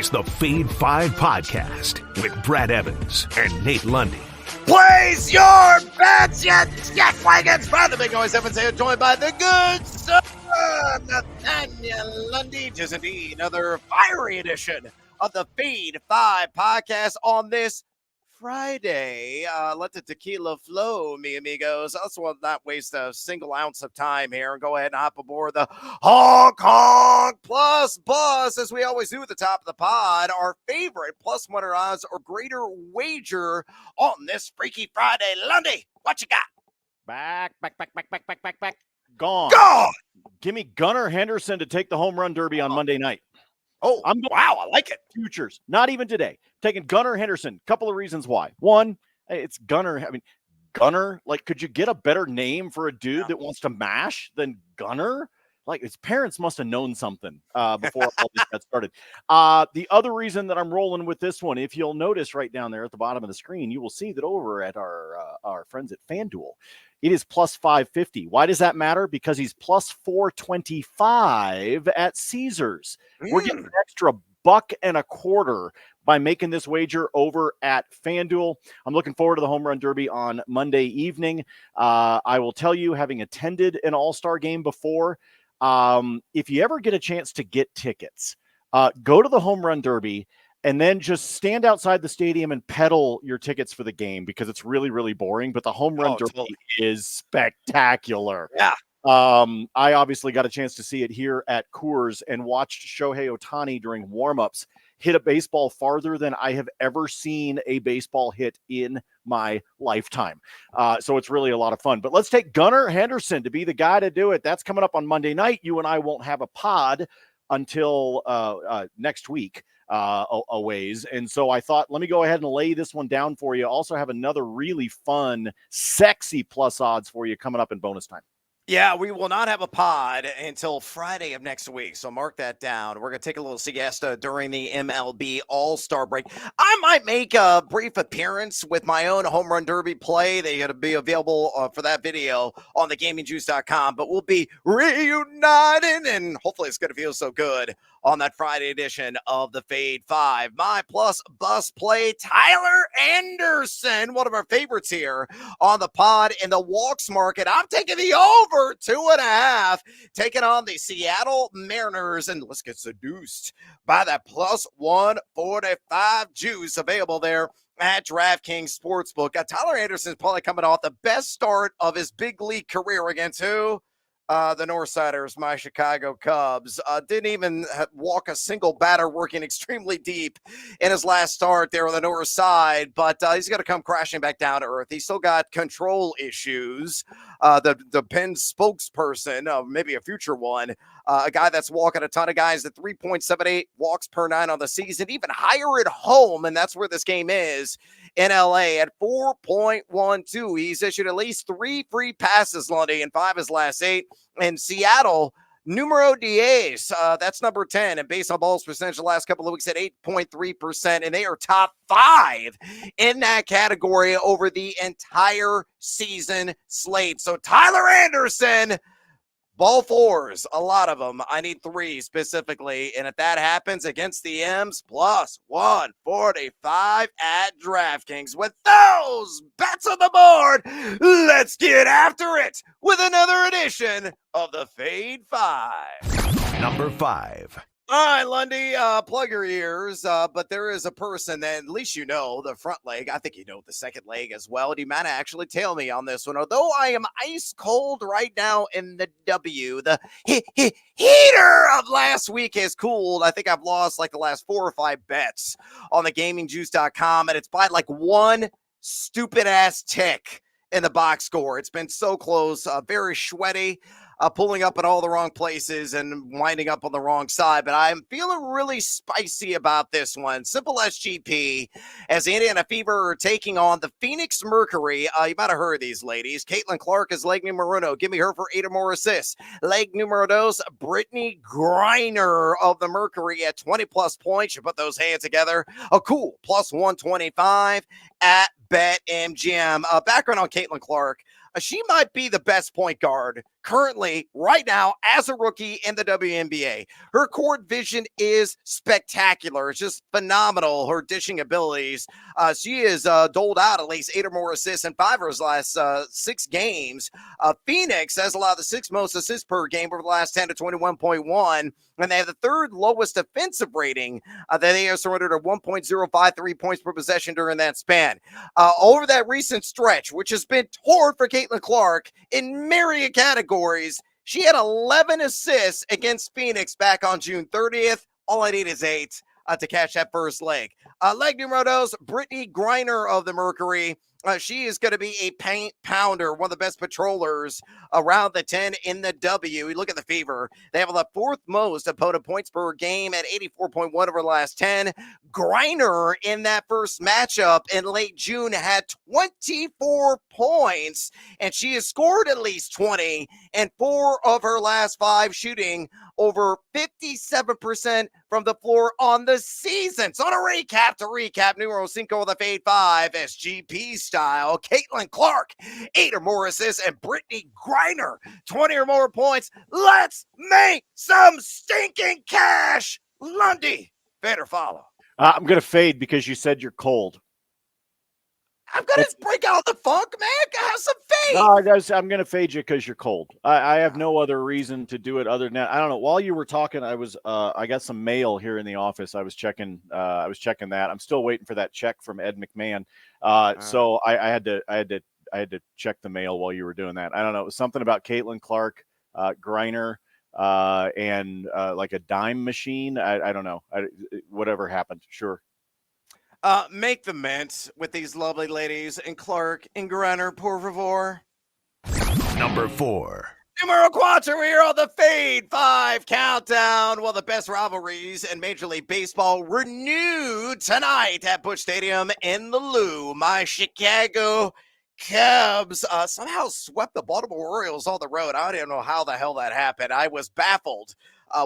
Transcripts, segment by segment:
It's the Fade 5 Podcast with Brad Evans and Nate Lundy. Place your bets, yes, Wagons. Brad the Big Noise Evans here, joined by the good sir, Nathaniel Lundy. Just indeed another fiery edition of the Fade 5 Podcast on this Friday. Let the tequila flow, mi amigos. I also will not waste a single ounce of time here and go ahead and hop aboard the Honk Honk Plus Bus, as we always do at the top of the pod. Our favorite plus +100 odds or greater wager on this Freaky Friday. Lundy, what you got? Back. Gone. Give me Gunnar Henderson to take the home run derby on Monday night. Oh, wow, I like it. Futures, not even today. Taking Gunnar Henderson. Couple of reasons why. One, it's Gunnar. I mean, Gunnar, like, could you get a better name for a dude that wants to mash than Gunnar? Like, his parents must have known something before all this got started. The other reason that I'm rolling with this one, if you'll notice right down there at the bottom of the screen, you will see that over at our friends at FanDuel, it is plus 550. Why does that matter? Because he's plus 425 at Caesars. We're getting an extra $1.25 by making this wager over at FanDuel. I'm looking forward to the home run derby on Monday evening. I will tell you, having attended an all-star game before, if you ever get a chance to get tickets, go to the home run derby and then just stand outside the stadium and peddle your tickets for the game, because it's really, really boring. But the home run derby is spectacular. Yeah. I obviously got a chance to see it here at Coors and watched Shohei Ohtani during warmups hit a baseball farther than I have ever seen a baseball hit in my lifetime. So it's really a lot of fun. But let's take Gunnar Henderson to be the guy to do it. That's coming up on Monday night. You and I won't have a pod until next week a ways. And so I thought, let me go ahead and lay this one down for you. Also have another really fun, sexy plus odds for you coming up in bonus time. Yeah, we will not have a pod until Friday of next week, so mark that down. We're going to take a little siesta during the MLB All-Star break. I might make a brief appearance with my own home run derby play. They're going to be available for that video on thegamingjuice.com, but we'll be reuniting, and hopefully it's going to feel so good on that Friday edition of the Fade 5. My plus bus play, Tyler Anderson, one of our favorites here on the pod in the walks market. I'm taking the over 2.5, taking on the Seattle Mariners, and let's get seduced by that plus 145 juice available there at DraftKings Sportsbook. Tyler Anderson's probably coming off the best start of his big league career against who? The Northsiders, my Chicago Cubs. Didn't even walk a single batter, working extremely deep in his last start there on the north side, but he's going to come crashing back down to earth. He's still got control issues. The Penn spokesperson, maybe a future one, a guy that's walking a ton of guys at 3.78 walks per 9 on the season, even higher at home, and that's where this game is in LA at 4.12. He's issued at least 3 free passes, Lundy, in 5 of his last 8. And Seattle, numero 10, that's number 10. And based on balls percentage the last couple of weeks at 8.3%. And they are top 5 in that category over the entire season slate. So Tyler Anderson, ball 4s, a lot of them. I need 3 specifically. And if that happens against the M's, plus 145 at DraftKings. With those bets on the board, let's get after it with another edition of the Fade 5. Number 5. All right, Lundy, plug your ears, but there is a person that at least you know the front leg. I think you know the second leg as well. And you might actually tail me on this one. Although I am ice cold right now in the W, the heater of last week has cooled. I think I've lost like the last 4 or 5 bets on the gamingjuice.com, and it's by like one stupid-ass tick in the box score. It's been so close, very sweaty. Pulling up in all the wrong places and winding up on the wrong side. But I'm feeling really spicy about this one. Simple SGP, as the Indiana Fever are taking on the Phoenix Mercury. You might have heard of these ladies. Caitlin Clark is leg numero 1. Give me her for 8 or more assists. Leg numero 2, Brittany Griner of the Mercury at 20-plus points. You put those hands together. A cool plus 125. at BetMGM. Background on Caitlin Clark. She might be the best point guard currently right now as a rookie in the WNBA. Her court vision is spectacular. It's just phenomenal, her dishing abilities. She has doled out at least 8 or more assists in 5 of her last 6 games. Phoenix has allowed the 6th most assists per game over the last 10 to 21.1, and they have the 3rd lowest defensive rating. They have surrendered at 1.053 points per possession during that span. Over that recent stretch, which has been torn for Caitlin Clark in myriad categories, she had 11 assists against Phoenix back on June 30th. All I need is 8 to catch that first leg. Leg numero dos, Brittany Griner of the Mercury. She is going to be a paint pounder, one of the best patrollers around the 10 in the W. We look at the Fever. They have the 4th most opponent points per game at 84.1 over the last 10. Griner in that first matchup in late June had 24 points, and she has scored at least 20 in 4 of her last 5, shooting over 57% from the floor on the season. So to recap, numero 5 of the Fade 5, SGP style. Caitlin Clark, 8 or more assists, and Brittany Griner, 20 or more points. Let's make some stinking cash. Lundy, fade or follow? I'm going to fade because you said you're cold. I'm going to break out the funk, man. Have some faith. No, I'm going to fade you because you're cold. I have no other reason to do it other than that. I don't know. While you were talking, I got some mail here in the office. I was checking that. I'm still waiting for that check from Ed McMahon. So I had to check the mail while you were doing that. I don't know. It was something about Caitlin Clark, Griner, and like a dime machine. I don't know. Whatever happened. Sure. Make the mint with these lovely ladies and Clark and Griner, por favor. Number 4. Numero 4, we're here on the Fade 5 countdown. Well, the best rivalries in Major League Baseball renewed tonight at Busch Stadium in the Lou. My Chicago Cubs somehow swept the Baltimore Orioles on the road. I don't even know how the hell that happened. I was baffled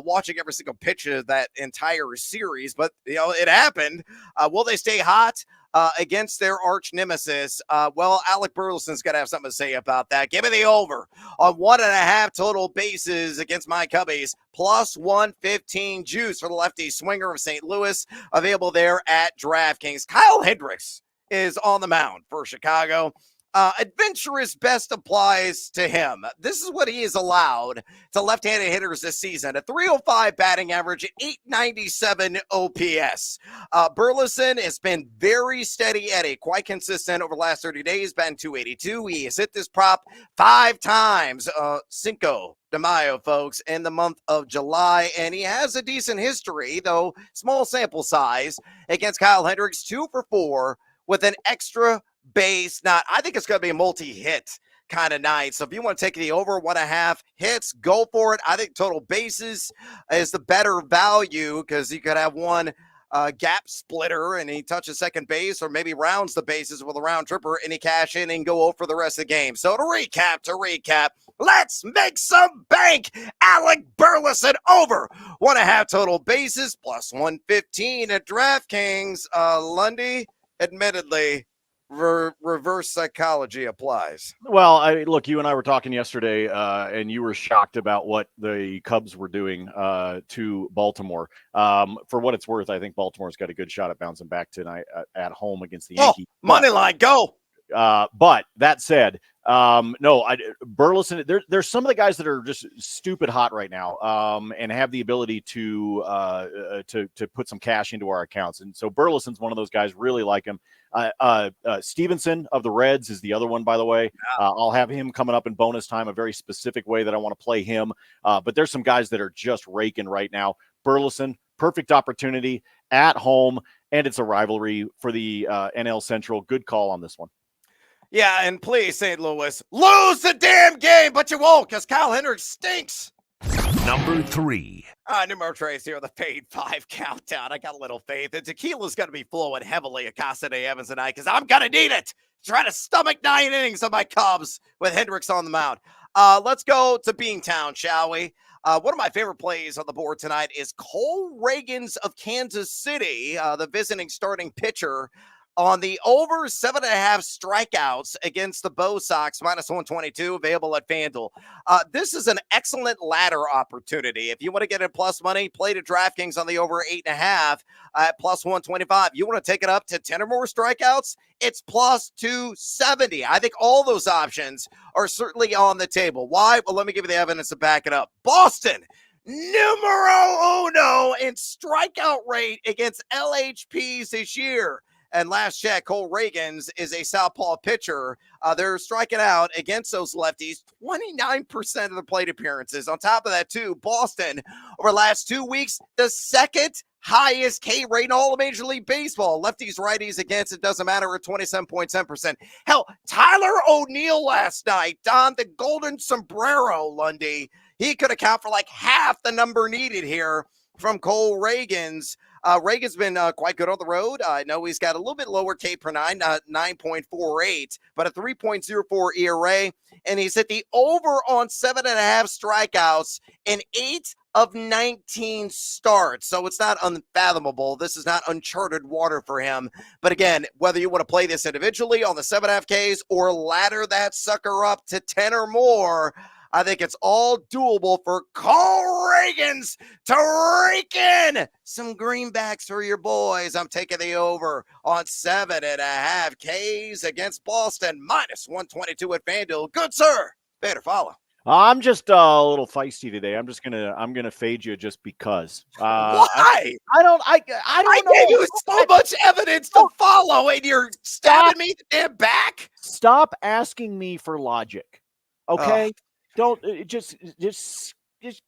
watching every single pitch of that entire series, but it happened. Will they stay hot against their arch nemesis? Well, Alec Burleson's got to have something to say about that. Give me the over on 1.5 total bases against my Cubbies, plus 115 juice for the lefty swinger of St. Louis, available there at DraftKings. Kyle Hendricks is on the mound for Chicago. Adventurous best applies to him. This is what he is allowed to left-handed hitters this season. A 305 batting average, 897 OPS. Burleson has been very steady Eddie, quite consistent over the last 30 days, batting 282. He has hit this prop 5 times, Cinco de Mayo, folks, in the month of July, and he has a decent history, though small sample size, against Kyle Hendricks, 2 for 4 with an extra base. Now, I think it's going to be a multi-hit kind of night. So if you want to take the over 1.5 hits, go for it. I think total bases is the better value because you could have one gap splitter and he touches second base, or maybe rounds the bases with a round tripper and he cash in and go over for the rest of the game. So to recap, let's make some bank. Alec Burleson over 1.5 total bases, plus 115 at DraftKings. Lundy, admittedly, reverse psychology applies. Well, look, you and I were talking yesterday, and you were shocked about what the Cubs were doing to Baltimore. For what it's worth, I think Baltimore's got a good shot at bouncing back tonight at home against the Yankees. Money line, go! But that said, Burleson, there's some of the guys that are just stupid hot right now, and have the ability to put some cash into our accounts. And so Burleson's one of those guys. Really like him. Stevenson of the Reds is the other one, by the way. I'll have him coming up in bonus time, a very specific way that I want to play him. But there's some guys that are just raking right now. Burleson, perfect opportunity at home, and it's a rivalry for the NL Central. Good call on this one. Yeah, and please, St. Louis, lose the damn game, but you won't, because Kyle Hendricks stinks. Number 3. Numero 3 here on the Fade 5 countdown. I got a little faith. The tequila's going to be flowing heavily across today, Evans and I, because I'm going to need it. Try to stomach 9 innings of my Cubs with Hendricks on the mound. Let's go to Beantown, shall we? One of my favorite plays on the board tonight is Cole Ragans of Kansas City, the visiting starting pitcher. on the over 7.5 strikeouts against the Bo Sox, minus 122, available at FanDuel. This is an excellent ladder opportunity. If you want to get in plus money, play to DraftKings on the over 8.5 at plus 125. You want to take it up to 10 or more strikeouts? It's plus 270. I think all those options are certainly on the table. Why? Well, let me give you the evidence to back it up. Boston, numero uno in strikeout rate against LHPs this year. And last check, Cole Ragans is a southpaw pitcher. They're striking out against those lefties 29% of the plate appearances. On top of that, too, Boston, over the last 2 weeks, the second highest K rate in all of Major League Baseball. Lefties, righties against, it doesn't matter, at 27.7%. Hell, Tyler O'Neill last night donned the golden sombrero, Lundy. He could account for like half the number needed here from Cole Ragans. Reagan's been quite good on the road. I know he's got a little bit lower K per 9.48, but a 3.04 ERA. And he's hit the over on 7.5 strikeouts in 8 of 19 starts. So it's not unfathomable. This is not uncharted water for him. But again, whether you want to play this individually on the 7.5 Ks or ladder that sucker up to 10 or more, I think it's all doable for Cole Ragans to rake in some greenbacks for your boys. I'm taking the over on 7.5 Ks against Boston, minus 122 at FanDuel. Good, sir. Better follow. I'm just a little feisty today. I'm gonna fade you just because. Why? I don't know. I gave you so much evidence to follow, and you're stabbing me in the damn back. Stop asking me for logic, okay? Don't just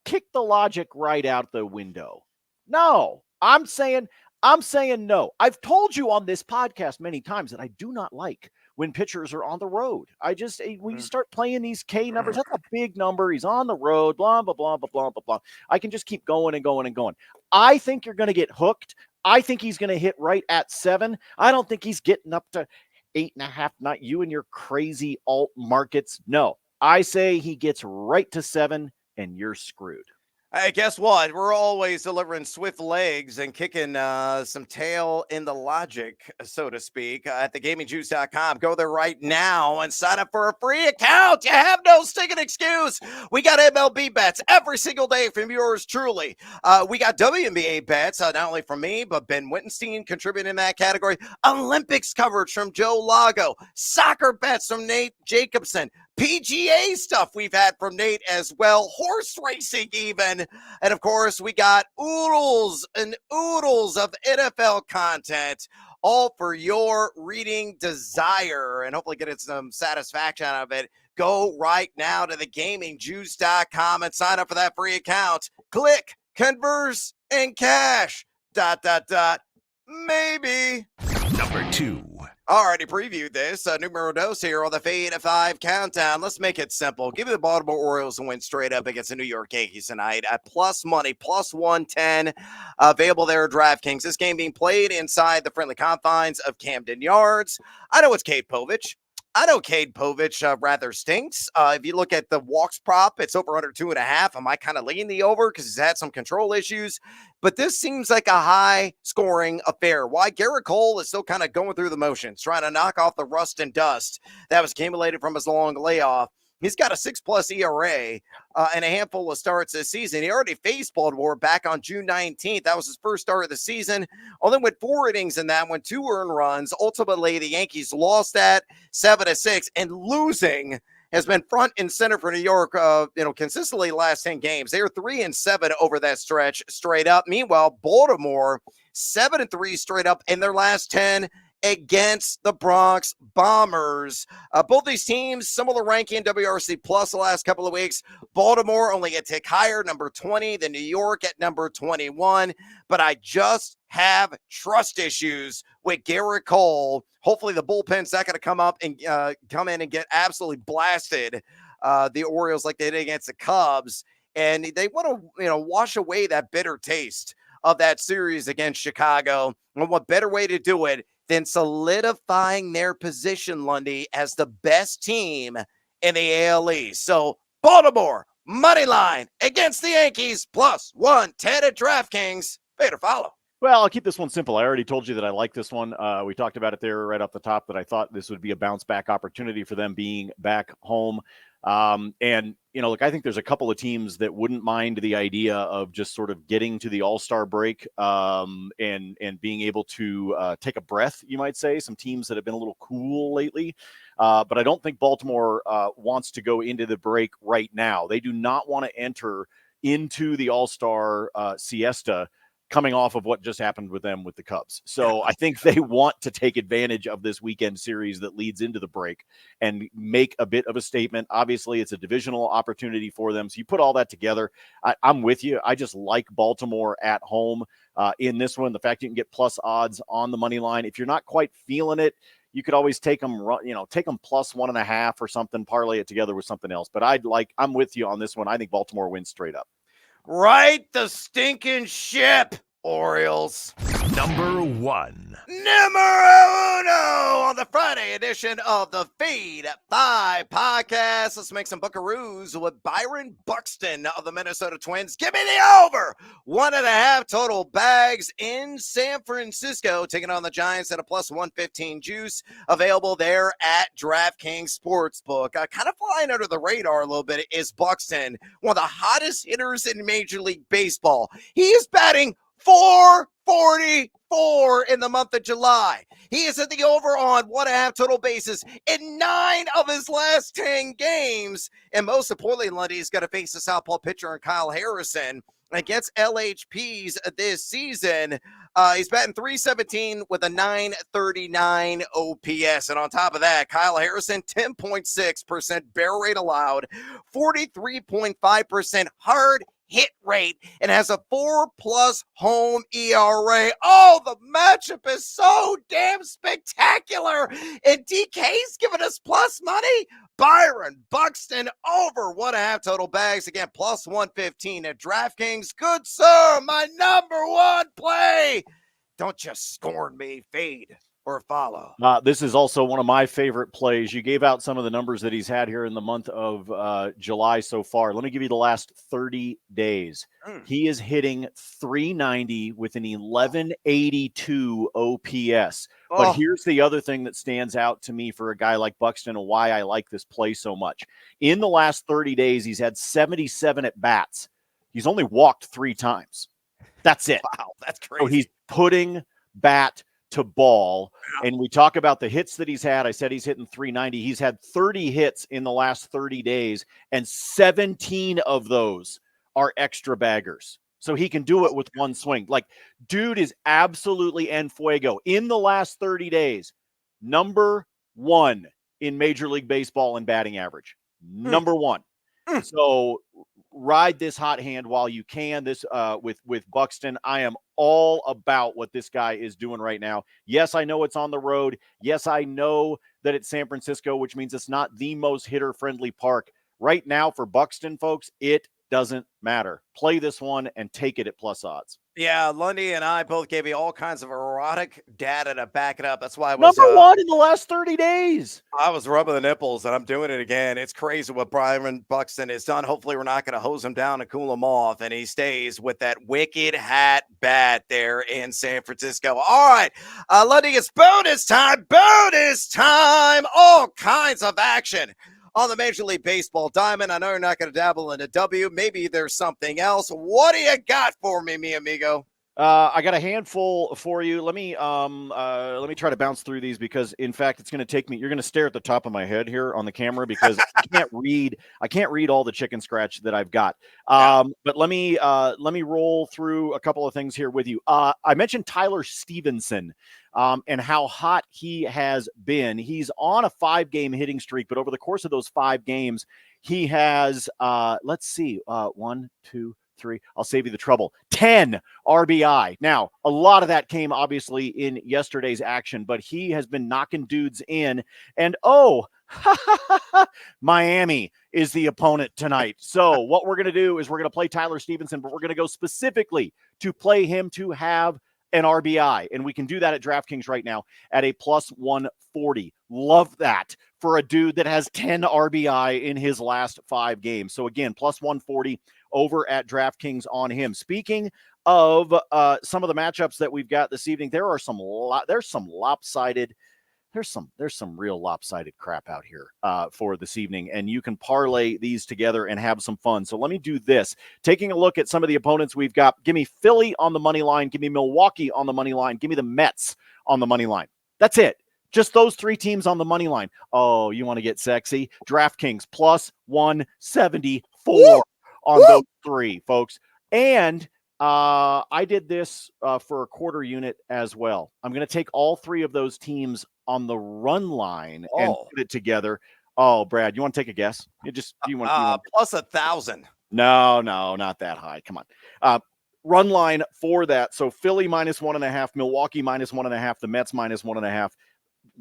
kick the logic right out the window. No, I'm saying no. I've told you on this podcast many times that I do not like when pitchers are on the road. When you start playing these K numbers, that's a big number. He's on the road, blah, blah, blah, blah, blah, blah, blah. I can just keep going and going and going. I think you're going to get hooked. I think he's going to hit right at 7. I don't think he's getting up to 8.5. Not you and your crazy alt markets. No. I say he gets right to 7, and you're screwed. Hey, guess what? We're always delivering swift legs and kicking some tail in the logic, so to speak, at thegamingjuice.com. Go there right now and sign up for a free account. You have no stinking excuse. We got MLB bets every single day from yours truly. We got WNBA bets, not only from me, but Ben Wittenstein contributing in that category. Olympics coverage from Joe Lago. Soccer bets from Nate Jacobson. PGA stuff we've had from Nate as well, horse racing even, and of course we got oodles and oodles of NFL content, all for your reading desire, and hopefully getting some satisfaction out of it. Go right now to thegamingjuice.com and sign up for that free account. Click, converse, and cash. ... Maybe. Number 2. Already previewed this. Numero dos here on the Fade at 5 countdown. Let's make it simple. Give me the Baltimore Orioles to win straight up against the New York Yankees tonight at plus money, plus 110. Available there at DraftKings. This game being played inside the friendly confines of Camden Yards. I know it's Cade Povich. Rather stinks. If you look at the walks prop, it's over under 2.5. I might kind of lean the over because he's had some control issues. But this seems like a high-scoring affair. Why? Garrett Cole is still kind of going through the motions, trying to knock off the rust and dust that was accumulated from his long layoff. He's got a 6+ ERA and a handful of starts this season. He already faced Baltimore back on June 19th. That was his first start of the season. Only went 4 innings in that one, 2 earned runs. Ultimately, the Yankees lost that 7-6, and losing has been front and center for New York, consistently the last 10 games. They are 3-7 over that stretch straight up. Meanwhile, Baltimore 7-3 straight up in their last 10 against the Bronx Bombers. Both these teams, similar ranking, WRC plus the last couple of weeks. Baltimore only a tick higher, number 20, than New York at number 21. But I just have trust issues with Garrett Cole. Hopefully the bullpen's not going to come up and come in and get absolutely blasted. The Orioles like they did against the Cubs. And they want to, wash away that bitter taste of that series against Chicago. And what better way to do it than solidifying their position, Lundy, as the best team in the AL East. So Baltimore, money line against the Yankees, plus 110 at DraftKings. Better follow. Well, I'll keep this one simple. I already told you that I like this one. We talked about it there right off the top that I thought this would be a bounce back opportunity for them being back home. And, look, I think there's a couple of teams that wouldn't mind the idea of just sort of getting to the All-Star break and being able to take a breath, you might say. Some teams that have been a little cool lately. But I don't think Baltimore wants to go into the break right now. They do not want to enter into the All-Star siesta coming off of what just happened with them with the Cubs. So I think they want to take advantage of this weekend series that leads into the break and make a bit of a statement. Obviously, it's a divisional opportunity for them. So you put all that together, I'm with you. I just like Baltimore at home in this one. The fact you can get plus odds on the money line. If you're not quite feeling it, you could always take them plus 1.5 or something, parlay it together with something else. But I'm with you on this one. I think Baltimore wins straight up. Right the stinking ship, Orioles. Number 1. Numero uno on the Friday edition of the Feed 5 podcast. Let's make some buckaroos with Byron Buxton of the Minnesota Twins. Give me the over 1.5 total bags in San Francisco, taking on the Giants at a plus 115 juice, available there at DraftKings Sportsbook. Kind of flying under the radar a little bit is Buxton, one of the hottest hitters in Major League Baseball. He is batting .444 in the month of July. He is at the over on 1.5 total bases in 9 of his last 10 games. And most importantly, Lundy's got to face the southpaw pitcher and Kyle Harrison against LHPs this season. He's batting .317 with a .939 OPS. And on top of that, Kyle Harrison, 10.6% barrel rate allowed, 43.5% hard hit rate, and has a 4+ home ERA. Oh, the matchup is so damn spectacular. And DK's giving us plus money. Byron Buxton over 1.5 total bags. Again, plus 115 at DraftKings. Good sir, my number one play. Don't just scorn me. Fade or follow. This is also one of my favorite plays. You gave out some of the numbers that he's had here in the month of July so far. Let me give you the last 30 days. He is hitting .390 with an 1182 OPS. But here's the other thing that stands out to me for a guy like Buxton and why I like this play so much. In the last 30 days, he's had 77 at-bats. He's only walked 3 times. That's it. Wow, that's crazy. So he's putting bat to ball. And we talk about the hits that he's had. I said he's hitting .390. He's had 30 hits in the last 30 days, and 17 of those are extra baggers. So he can do it with one swing. Like, dude is absolutely en fuego. In the last 30 days, number 1 in Major League Baseball in batting average. Number 1. So ride this hot hand while you can. This with Buxton, I am all about what this guy is doing right now. Yes, I know it's on the road. Yes, I know that it's San Francisco, which means it's not the most hitter-friendly park. Right now for Buxton, folks, it doesn't matter. Play this one and take it at plus odds. Yeah, Lundy and I both gave you all kinds of erotic data to back it up. That's why I was number 1 in the last 30 days. I was rubbing the nipples, and I'm doing it again. It's crazy what Byron Buxton has done. Hopefully, we're not going to hose him down and cool him off, and he stays with that wicked hat bat there in San Francisco. All right, Lundy, it's bonus time. Bonus time. All kinds of action on the Major League Baseball diamond. I know you're not going to dabble in a W. Maybe there's something else. What do you got for me, mi amigo? I got a handful for you. Let me try to bounce through these because, in fact, it's going to take me. You're going to stare at the top of my head here on the camera because I can't read all the chicken scratch that I've got. But let me roll through a couple of things here with you. I mentioned Tyler Stevenson. And how hot he has been. He's on a 5-game hitting streak, but over the course of those 5 games, he has, 1, 2, 3, I'll save you the trouble, 10 RBI. Now, a lot of that came obviously in yesterday's action, but he has been knocking dudes in. And Miami is the opponent tonight. So what we're going to do is we're going to play Tyler Stevenson, but we're going to go specifically to play him to have an RBI, and we can do that at DraftKings right now at a plus 140. Love that for a dude that has 10 RBI in his last 5 games. So again, plus 140 over at DraftKings on him. Speaking of some of the matchups that we've got this evening, there's some lopsided. There's some real lopsided crap out here for this evening, and you can parlay these together and have some fun. So let me do this. Taking a look at some of the opponents we've got, give me Philly on the money line, give me Milwaukee on the money line, give me the Mets on the money line. That's it. Just those three teams on the money line. Oh, you want to get sexy? DraftKings plus 174 on those three, folks. And I did this for a quarter unit as well. I'm going to take all three of those teams on the run line and put it together. Oh, Brad, you want to take a guess? You want plus 1,000. No, not that high. Come on. Run line for that. So Philly minus 1.5, Milwaukee minus 1.5, the Mets minus 1.5.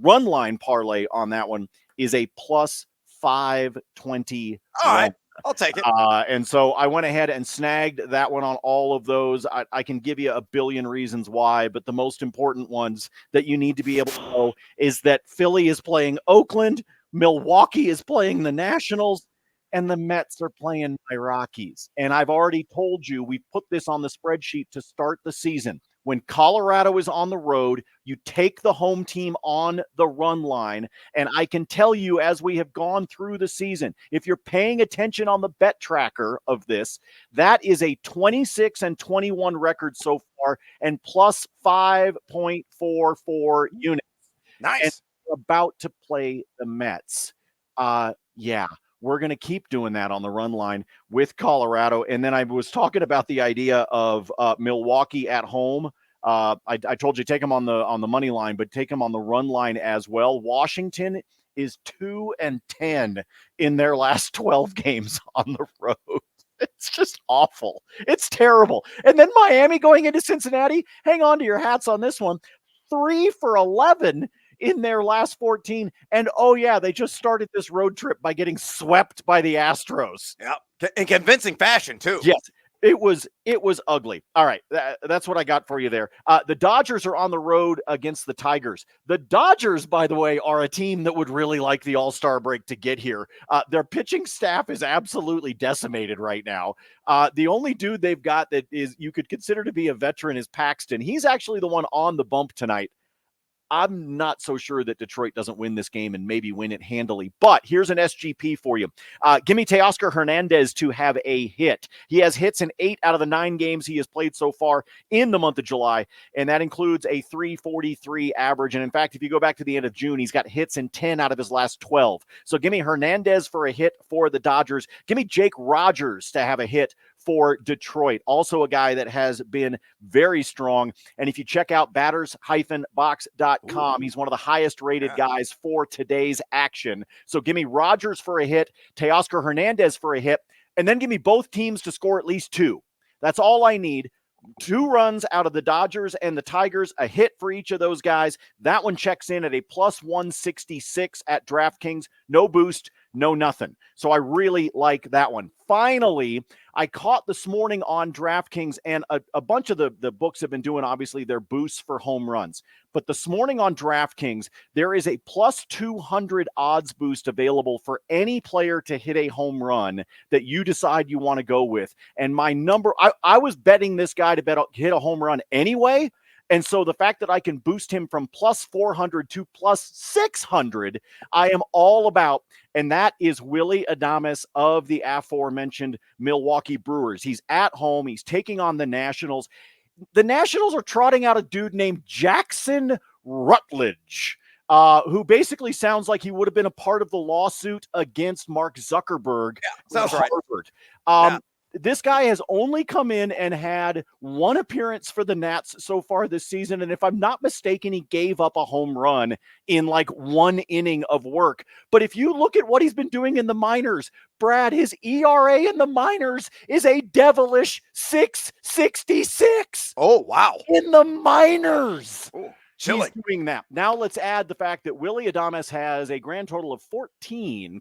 Run line parlay on that one is a plus 520. All right. I'll take it. And so I went ahead and snagged that one on all of those. I can give you a billion reasons why, but the most important ones that you need to be able to know is that Philly is playing Oakland, Milwaukee is playing the Nationals, and the Mets are playing my Rockies. And I've already told you, we put this on the spreadsheet to start the season. When Colorado is on the road, you take the home team on the run line. And I can tell you, as we have gone through the season, if you're paying attention on the bet tracker of this, that is a 26-21 record so far and plus 5.44 units. Nice. And we're about to play the Mets. Yeah. We're going to keep doing that on the run line with Colorado. And then I was talking about the idea of Milwaukee at home. I told you take them on the money line, but take them on the run line as well. Washington is 2-10 in their last 12 games on the road. It's just awful. It's terrible. And then Miami going into Cincinnati. Hang on to your hats on this one. 3 for 11 in their last 14. And oh yeah, they just started this road trip by getting swept by the Astros. Yeah, in convincing fashion too. Yes, it was ugly. All right, that's what I got for you there. The Dodgers are on the road against the Tigers. The Dodgers, by the way, are a team that would really like the All-Star break to get here. Their pitching staff is absolutely decimated right now. The only dude they've got that is you could consider to be a veteran is Paxton. He's actually the one on the bump tonight. I'm not so sure that Detroit doesn't win this game and maybe win it handily. But here's an SGP for you. Give me Teoscar Hernandez to have a hit. He has hits in 8 out of the 9 games he has played so far in the month of July, and that includes a 343 average. And in fact, if you go back to the end of June, he's got hits in 10 out of his last 12. So give me Hernandez for a hit for the Dodgers. Give me Jake Rogers to have a hit for Detroit. Also a guy that has been very strong. And if you check out batters-box.com, he's one of the highest rated guys for today's action. So give me Rogers for a hit, Teoscar Hernandez for a hit, and then give me both teams to score at least 2. That's all I need. 2 runs out of the Dodgers and the Tigers, a hit for each of those guys. That one checks in at a plus 166 at DraftKings. No boost, no nothing. So I really like that one. Finally, I caught this morning on DraftKings, and a bunch of the books have been doing, obviously, their boosts for home runs. But this morning on DraftKings, there is a plus 200 odds boost available for any player to hit a home run that you decide you want to go with. And my number, I was betting this guy to hit a home run anyway. And so the fact that I can boost him from plus 400 to plus 600, I am all about. And that is Willy Adames of the aforementioned Milwaukee Brewers. He's at home. He's taking on the Nationals. The Nationals are trotting out a dude named Jackson Rutledge, who basically sounds like he would have been a part of the lawsuit against Mark Zuckerberg. Yeah, sounds right. This guy has only come in and had 1 appearance for the Nats so far this season. And if I'm not mistaken, he gave up a home run in like 1 inning of work. But if you look at what he's been doing in the minors, Brad, his ERA in the minors is a devilish 6.66. Oh, wow. In the minors. Ooh. Chilling. He's doing that. Now let's add the fact that Willy Adames has a grand total of 14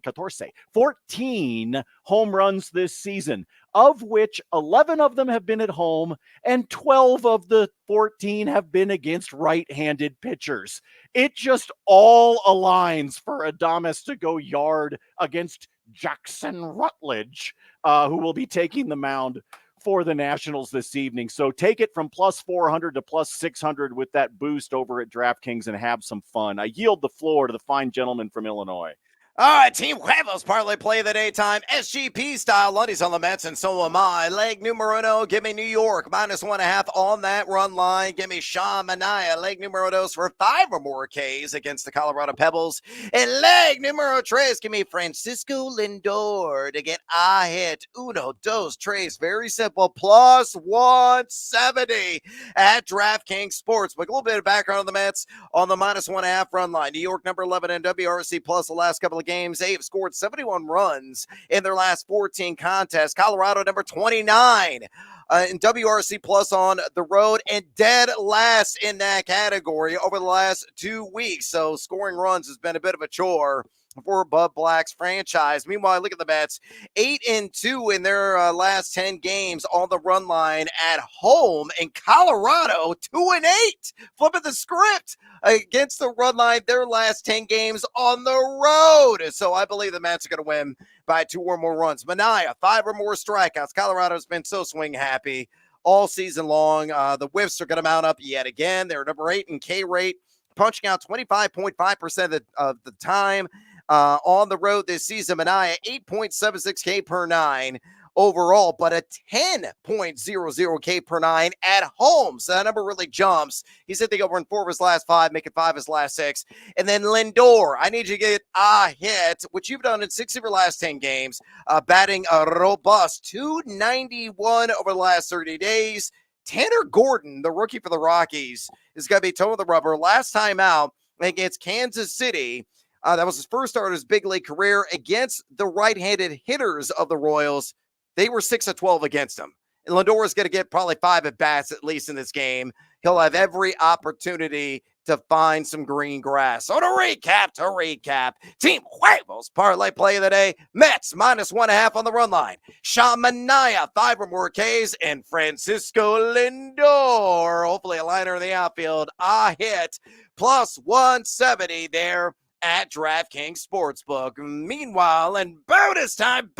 home runs this season, of which 11 of them have been at home and 12 of the 14 have been against right-handed pitchers. It just all aligns for Adames to go yard against Jackson Rutledge, who will be taking the mound for the Nationals this evening. So take it from plus 400 to plus 600 with that boost over at DraftKings and have some fun. I yield the floor to the fine gentleman from Illinois. All right, Team Pebbles parlay play of the daytime. SGP style. Lundy's on the Mets, and so am I. Leg numero uno. Give me New York. -1.5 on that run line. Give me Sean Manaea. Leg numero dos for 5 or more Ks against the Colorado Pebbles. And leg numero tres. Give me Francisco Lindor to get a hit. Uno, dos, tres. Very simple. Plus 170 at DraftKings Sportsbook. A little bit of background on the Mets on the -1.5 run line. New York number 11 in WRC plus the last couple of games. They have scored 71 runs in their last 14 contests. Colorado number 29 in WRC plus on the road and dead last in that category over the last 2 weeks. So scoring runs has been a bit of a chore for Bud Black's franchise. Meanwhile, look at the Mets, 8-2 in their last 10 games on the run line at home. In Colorado, 2-8, flipping the script against the run line their last 10 games on the road. So I believe the Mets are going to win by 2 or more runs. Manaea, 5 or more strikeouts. Colorado's been so swing happy all season long. The whiffs are going to mount up yet again. They're number 8 in K rate, punching out 25.5% of the time. On the road this season, Manaea 8.76 K per 9 overall, but a 10.00 K per 9 at home. So that number really jumps. He's hitting over in 4 of his last 5, making 5 of his last 6. And then Lindor, I need you to get a hit, which you've done in 6 of your last 10 games, batting a robust 291 over the last 30 days. Tanner Gordon, the rookie for the Rockies, is going to be toeing the rubber. Last time out against Kansas City, that was his first start of his big league career against the right-handed hitters of the Royals. They were 6 of 12 against him. And Lindor is going to get probably 5 at-bats at least in this game. He'll have every opportunity to find some green grass. So to recap, Team Huevos parlay play of the day. Mets -1.5 on the run line. Sean Manaea, 5 or more Ks. And Francisco Lindor, hopefully a liner in the outfield, a hit. Plus 170 there at DraftKings Sportsbook. Meanwhile, and bonus time,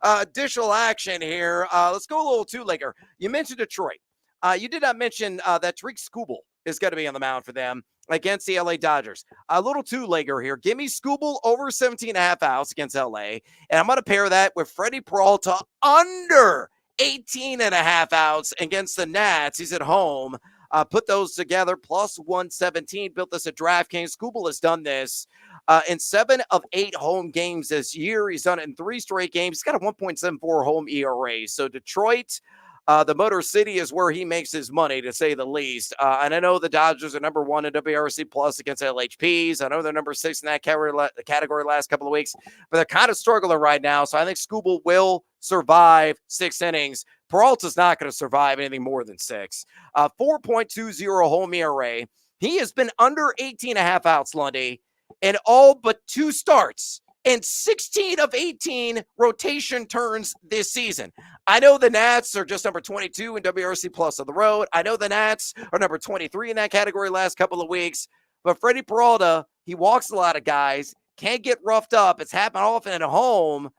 additional action here. Let's go a little two-legger. You mentioned Detroit. You did not mention that Tariq Skubal is going to be on the mound for them against the LA Dodgers. A little two-legger here. Give me Skubal over 17.5 outs against LA, and I'm going to pair that with Freddie Peralta under 18.5 outs against the Nats. He's at home. Put those together, plus 117. Built this at DraftKings. Skubal has done this in 7 of 8 home games this year. He's done it in 3 straight games. He's got a 1.74 home ERA. So Detroit, the Motor City is where he makes his money, to say the least. And I know the Dodgers are number 1 in WRC plus against LHPs. I know they're number 6 in that category last couple of weeks, but they're kind of struggling right now. So I think Skubal will survive 6 innings. Peralta's not going to survive anything more than 6. 4.20 home ERA. He has been under 18.5 outs, Lundy, in all but 2 starts and 16 of 18 rotation turns this season. I know the Nats are just number 22 in WRC plus on the road. I know the Nats are number 23 in that category last couple of weeks. But Freddie Peralta, he walks a lot of guys, can't get roughed up. It's happened often at home.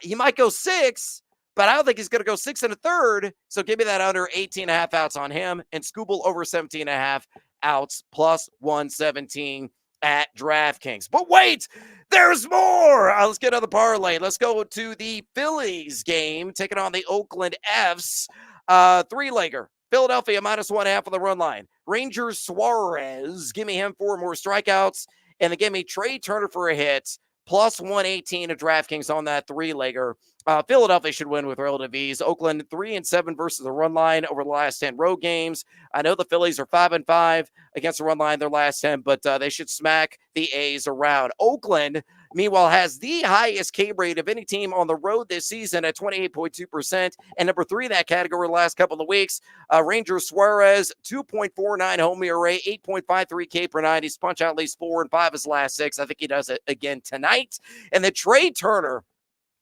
He might go 6, but I don't think he's going to go 6 1/3. So give me that under 18.5 outs on him, and Skubal over 17.5 outs plus 117 at DraftKings. But wait, there's more. Let's get another parlay. Let's go to the Phillies game, taking on the Oakland F's. 3-legger. Philadelphia -1.5 on the run line. Rangers Suarez, give me him 4 more strikeouts, and then give me Trey Turner for a hit. Plus 118 at DraftKings on that 3-legger. Philadelphia should win with relative ease. Oakland 3-7 versus the run line over the last 10 road games. I know the Phillies are 5-5 against the run line their last 10, but they should smack the A's around. Oakland, meanwhile, has the highest K rate of any team on the road this season at 28.2%, and number 3 in that category the last couple of weeks. Rangers Suarez, 2.49 home ERA, 8.53 K per 9. He's punched out at least 4 and 5 of his last 6. I think he does it again tonight. And then Trey Turner,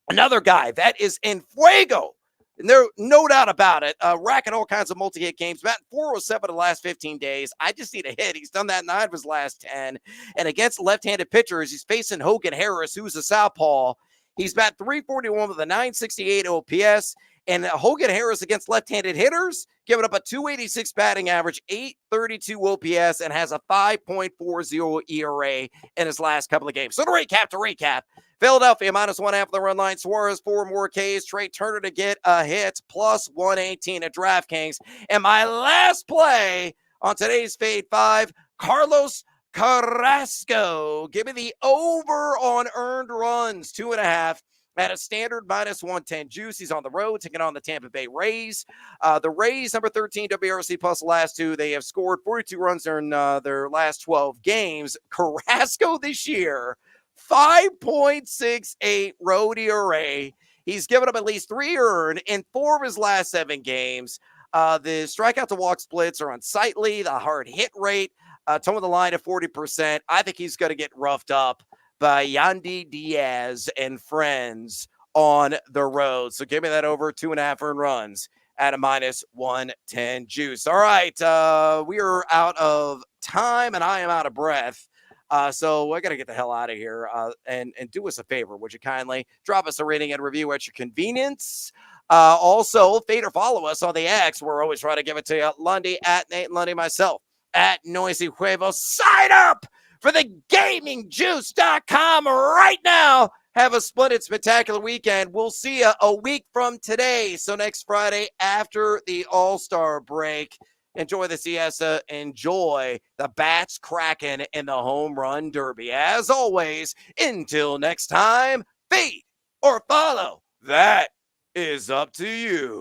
another guy that is in fuego No doubt about it. Racking all kinds of multi-hit games. Batting 407 in the last 15 days. I just need a hit. He's done that in 9 of his last 10. And against left-handed pitchers, he's facing Hogan Harris, who's a southpaw. He's batting 341 with a 968 OPS. And Hogan Harris against left-handed hitters, giving up a 286 batting average, 832 OPS, and has a 5.40 ERA in his last couple of games. So to recap, Philadelphia -1.5 the run line. Suarez 4 more Ks. Trey Turner to get a hit, plus 118 at DraftKings. And my last play on today's Fade 5, Carlos Carrasco. Give me the over on earned runs, 2.5. At a standard -110 juice. He's on the road, taking on the Tampa Bay Rays. The Rays, number 13 WRC plus the last 2. They have scored 42 runs during their last 12 games. Carrasco this year, 5.68 road ERA. He's given up at least 3 earned in 4 of his last 7 games. The strikeout to walk splits are unsightly. The hard hit rate, towing the line at 40%. I think he's going to get roughed up by Yandy Diaz and friends on the road. So give me that over 2.5 earned runs at a -110 juice. All right. We are out of time and I am out of breath. So I got to get the hell out of here and do us a favor. Would you kindly drop us a rating and review at your convenience? Also, fade or follow us on the X. We're always trying to give it to you. Lundy at Nate Lundy, myself at Noisy Huevo. Sign up for the GamingJuice.com right now. Have a splendid, spectacular weekend. We'll see you a week from today. So next Friday after the All-Star break. Enjoy the siesta. Enjoy the bats cracking in the home run derby. As always, until next time, fade or follow. That is up to you.